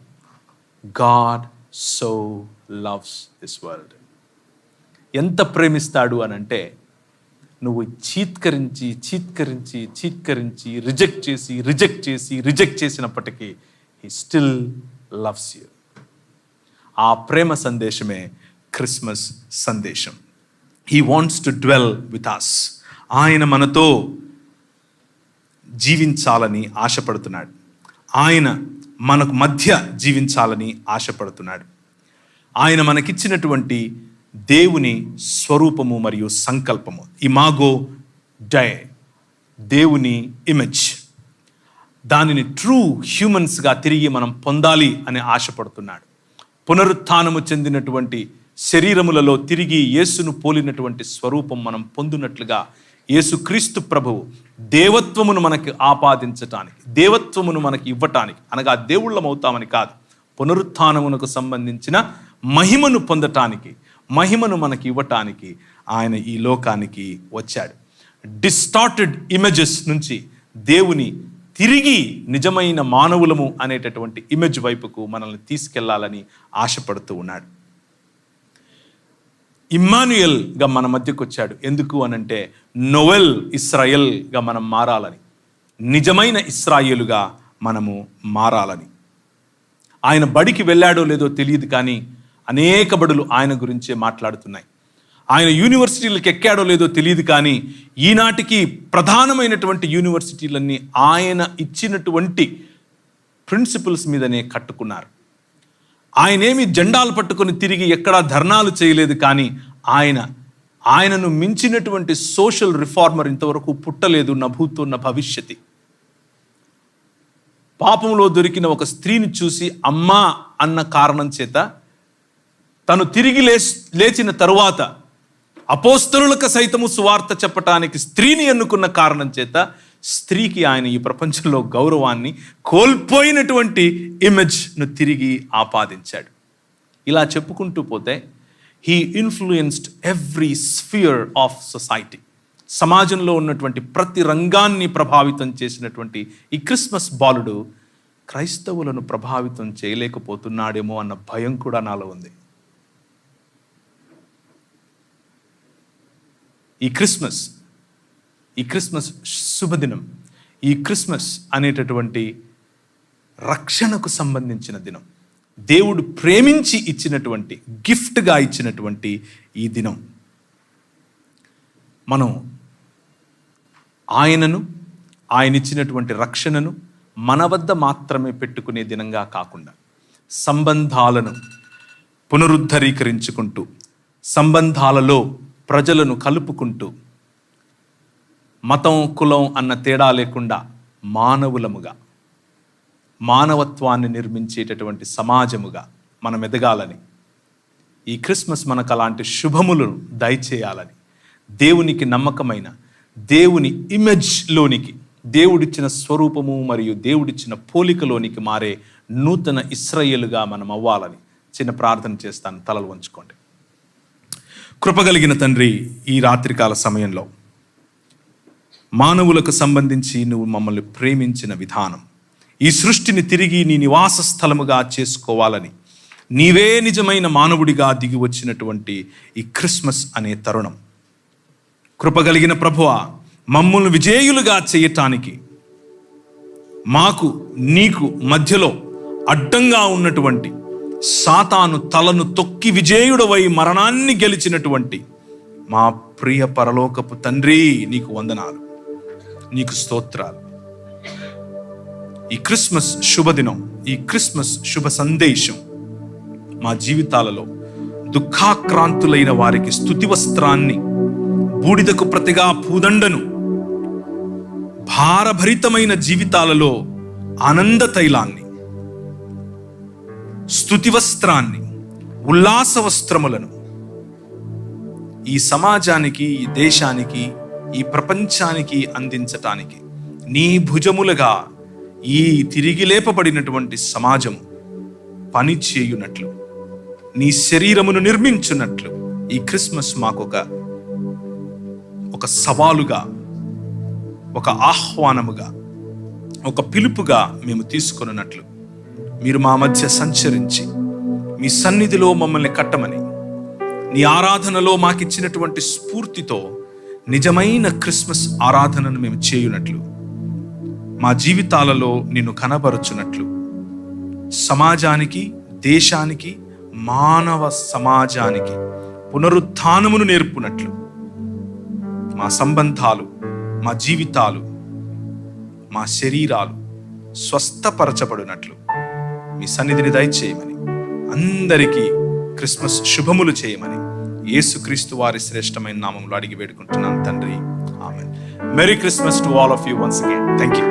God so loves this world. ఎంత ప్రేమిస్తాడు అని అంటే, నువ్వు చీత్కరించి చీత్కరించి చీత్కరించి రిజెక్ట్ చేసినప్పటికీ హీ స్టిల్ లవ్స్ యూ. ఆ ప్రేమ సందేశమే క్రిస్మస్ సందేశం. He wants to dwell with us. ఆయన మనతో జీవించాలని ఆశపడుతున్నాడు. ఆయన మనకు మధ్య జీవించాలని ఆశపడుతున్నాడు. ఆయన మనకిచ్చినటువంటి దేవుని స్వరూపము మరియు సంకల్పము, ఇమాగో డై, దేవుని ఇమేజ్, దానిని ట్రూ హ్యూమన్స్గా తిరిగి మనం పొందాలి అని ఆశపడుతున్నాడు. పునరుత్థానము చెందినటువంటి శరీరములలో తిరిగి యేసును పోలినటువంటి స్వరూపం మనం పొందినట్లుగా యేసుక్రీస్తు ప్రభువు దేవత్వమును మనకి ఆపాదించటానికి, దేవత్వమును మనకి ఇవ్వటానికి, అనగా దేవుళ్ళమవుతామని కాదు, పునరుత్థానమునకు సంబంధించిన మహిమను పొందటానికి, మహిమను మనకి ఇవ్వటానికి ఆయన ఈ లోకానికి వచ్చాడు. డిస్టార్టెడ్ ఇమేజెస్ నుంచి దేవుని తిరిగి నిజమైన మానవులము అనేటటువంటి ఇమేజ్ వైపుకు మనల్ని తీసుకెళ్లాలని ఆశపడుతూ ఉన్నాడు. ఇమ్మాన్యుయల్గా మన మధ్యకు వచ్చాడు. ఎందుకు అనంటే, నోవెల్ ఇస్రాయేల్గా మనం మారాలని, నిజమైన ఇస్రాయేలుగా మనము మారాలని. ఆయన బడికి వెళ్ళాడో లేదో తెలియదు, కానీ అనేక బడులు ఆయన గురించే మాట్లాడుతున్నాయి. ఆయన యూనివర్సిటీలకు ఎక్కాడో లేదో తెలియదు, కానీ ఈనాటికి ప్రధానమైనటువంటి యూనివర్సిటీలన్నీ ఆయన ఇచ్చినటువంటి ప్రిన్సిపల్స్ మీదనే కట్టుకున్నారు. ఆయనేమి జెండాలు పట్టుకొని తిరిగి ఎక్కడా ధర్నాలు చేయలేదు, కానీ ఆయన ఆయనను మించినటువంటి సోషల్ రిఫార్మర్ ఇంతవరకు పుట్టలేదు, నా భూతో నా భవిష్యతి. పాపంలో దొరికిన ఒక స్త్రీని చూసి అమ్మా అన్న కారణం చేత, తను తిరిగి లేచిన తరువాత అపోస్తలులకు సైతము సువార్త చెప్పటానికి స్త్రీని ఎన్నుకున్న కారణం చేత స్త్రీకి ఆయన ఈ ప్రపంచంలో గౌరవాన్ని, కోల్పోయినటువంటి ఇమేజ్ను తిరిగి ఆపాదించాడు. ఇలా చెప్పుకుంటూ పోతే he influenced every sphere of society. సమాజంలో ఉన్నటువంటి ప్రతి రంగాన్ని ప్రభావితం చేసినటువంటి ఈ క్రిస్మస్ బాలుడు క్రైస్తవులను ప్రభావితం చేయలేకపోతున్నాడేమో అన్న భయం కూడా నాలో ఉంది. ఈ క్రిస్మస్ శుభదినం, ఈ క్రిస్మస్ అనేటటువంటి రక్షణకు సంబంధించిన దినం, దేవుడు ప్రేమించి ఇచ్చినటువంటి, గిఫ్ట్గా ఇచ్చినటువంటి ఈ దినం మనం ఆయనను, ఆయన ఇచ్చినటువంటి రక్షణను మన వద్ద మాత్రమే పెట్టుకునే దినంగా కాకుండా సంబంధాలను పునరుద్ధరీకరించుకుంటూ, సంబంధాలలో ప్రజలను కలుపుకుంటూ, మతం కులం అన్న తేడా లేకుండా మానవులముగా, మానవత్వాన్ని నిర్మించేటటువంటి సమాజముగా మనం ఎదగాలని, ఈ క్రిస్మస్ మనకు అలాంటి శుభములను దయచేయాలని, దేవునికి నమ్మకమైన, దేవుని ఇమేజ్లోనికి, దేవుడిచ్చిన స్వరూపము మరియు దేవుడిచ్చిన పోలికలోనికి మారే నూతన ఇశ్రాయేలుగా మనం అవ్వాలని చిన్న ప్రార్థన చేస్తాను. తలలు వంచుకోండి. కృపగలిగిన తండ్రి, ఈ రాత్రికాల సమయంలో మానవులకు సంబంధించి నువ్వు మమ్మల్ని ప్రేమించిన విధానం, ఈ సృష్టిని తిరిగి నీ నివాస స్థలముగా చేసుకోవాలని నీవే నిజమైన మానవుడిగా దిగి వచ్చినటువంటి ఈ క్రిస్మస్ అనే తరుణం, కృపగలిగిన ప్రభువా, మమ్మల్ని విజేయులుగా చేయటానికి మాకు నీకు మధ్యలో అడ్డంగా ఉన్నటువంటి సాతాను తలను తొక్కి విజేయుడవై మరణాన్ని గెలిచినటువంటి మా ప్రియ పరలోకపు తండ్రి, నీకు వందనాలు, నీకు స్తోత్రాలు. ఈ క్రిస్మస్ శుభదినం, ఈ క్రిస్మస్ శుభ సందేశం మా జీవితాలలో దుఃఖాక్రాంతులైన వారికి స్తుతి వస్త్రాన్ని, బూడిదకు ప్రతిగా పూదండను, భారభరితమైన జీవితాలలో ఆనంద తైలాన్ని, స్తుతి వస్త్రాన్ని, ఉల్లాస వస్త్రములను ఈ సమాజానికి, ఈ దేశానికి, ఈ ప్రపంచానికి అందించటానికి నీ భుజములుగా ఈ తిరిగి లేపబడినటువంటి సమాజం పని చేయునట్లు, నీ శరీరమును నిర్మించున్నట్లు ఈ క్రిస్మస్ మాకు ఒక సవాలుగా, ఒక ఆహ్వానముగా, ఒక పిలుపుగా మేము తీసుకొనున్నట్లు మీరు మా మధ్య సంచరించి మీ సన్నిధిలో మమ్మల్ని కట్టమని, నీ ఆరాధనలో మాకిచ్చినటువంటి స్ఫూర్తితో నిజమైన క్రిస్మస్ ఆరాధనను మేము చేయునట్లు, మా జీవితాలలో నిన్ను కనబరుచున్నట్లు, సమాజానికి, దేశానికి, మానవ సమాజానికి పునరుత్థానమును నేర్పునట్లు, మా సంబంధాలు, మా జీవితాలు, మా శరీరాలు స్వస్థపరచబడినట్లు మీ సన్నిధిని దయచేయమని, అందరికీ క్రిస్మస్ శుభములు చేయమని యేసుక్రీస్తు వారి శ్రేష్టమైన నామములో అడిగి వేడుకుంటున్నాను తండ్రి, ఆమేన్. Merry Christmas to all of you once again. Thank you.